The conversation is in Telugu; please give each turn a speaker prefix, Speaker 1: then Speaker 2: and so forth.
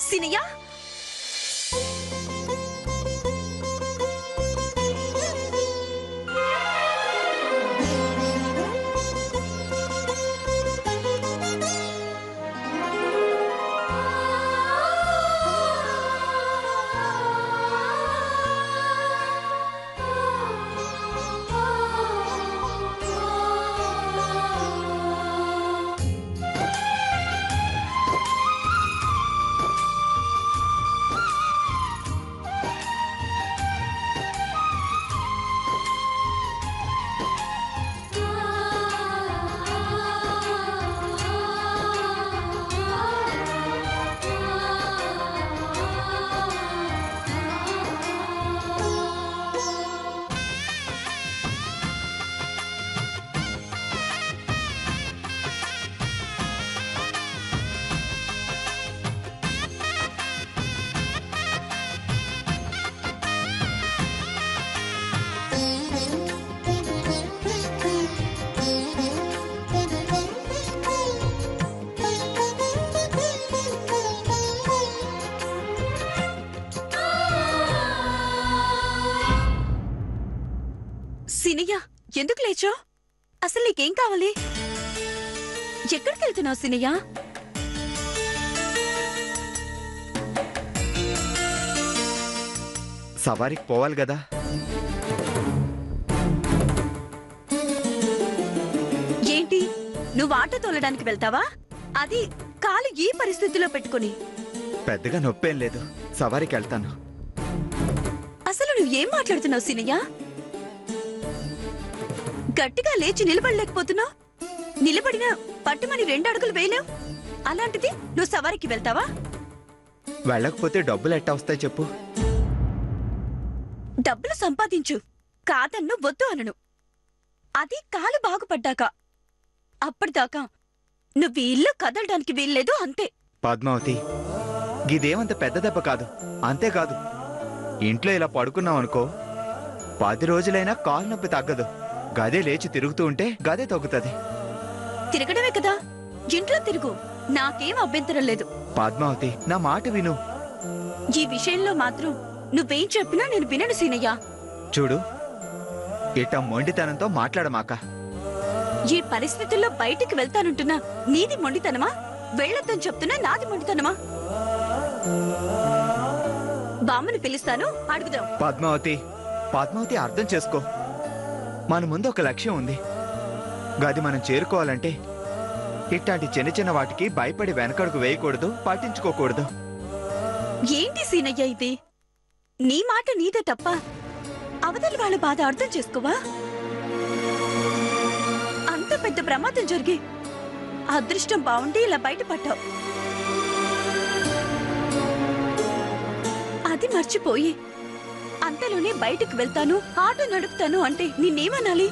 Speaker 1: సీనయ్య సీనయ్య ఎందుకు లేచో? అసలు నీకేం కావాలి? ఎక్కడికి వెళ్తున్నావు సీనయ్య?
Speaker 2: సవారికి పోవాలి కదా.
Speaker 1: ఏంటి నువ్వు ఆటో తోలడానికి వెళ్తావా? అది కాలు ఈ పరిస్థితిలో పెట్టుకుని.
Speaker 2: పెద్దగా నొప్పేం లేదు, సవారికి వెళ్తాను.
Speaker 1: అసలు నువ్వేం మాట్లాడుతున్నావు సీనయ్య? గట్టిగా లేచి నిలబడలేకపోతున్నావు. నిలబడినా పట్టుమని 2 అడుగులు వేయలేవు. అలాంటిది నువ్వు సవారికి వెళ్తావా?
Speaker 2: వెళ్ళకపోతే డబ్బులు ఎట్టా వస్తాయి చెప్పు?
Speaker 1: డబ్బులు సంపాదించు, కాదన్ను వద్దు అనను. అది కాలు బాగుపడ్డాక. అప్పటిదాకా నువ్వు ఇల్లు కదలడానికి వీల్లేదు, అంతే.
Speaker 2: పద్మావతి, గిదేమంత పెద్ద దెబ్బ కాదు. అంతేకాదు, ఇంట్లో ఇలా పడుకున్నావనుకో 10 రోజులైనా కాలు నొప్పి తగ్గదు. గదే లేచి తిరుగుతూ ఉంటే గదే తగ్గుతుంది.
Speaker 1: తిరగడమే కదా, ఇంట్లో తిరుగు, నాకేం అభ్యంతరం లేదు.
Speaker 2: పద్మావతి, నా మాట విను.
Speaker 1: ఈ విషయంలో మాత్రం నువ్వేం చెప్పినా నేను వినను సీనయ్య.
Speaker 2: చూడు, ఇట్ట మొండితనంతో మాట్లాడమాక.
Speaker 1: ఈ పరిస్థితుల్లో బయటికి వెళ్తానంటున్నా నీది మొండితనమా? వెళ్ళొద్దని చెప్తున్నా నాది మొండితనమా? బామ్మని పిలుస్తాను, అడుగుదాం.
Speaker 2: పద్మావతి, పద్మావతి, అర్థం చేసుకో. మన ముందు ఒక లక్ష్యం ఉంది. గది మనం చేరుకోవాలంటే ఇట్లాంటి చిన్న చిన్న వాటికి భయపడి వెనకడుగు వేయకూడదు, పట్టించుకోకూడదు.
Speaker 1: ఏంటి సీనయ్య ఇది? నీ మాట నీదే తప్ప అవతలి వాళ్ళ బాధ అర్థం చేసుకోవా? అంత పెద్ద ప్రమాదం జరిగి అదృష్టం బాగుండి ఇలా బయటపడ్డావు. అది మర్చిపోయి అంతలోనే బయటకు వెళ్తాను, ఆటో నడుపుతాను అంటే నిన్నేమనాలి?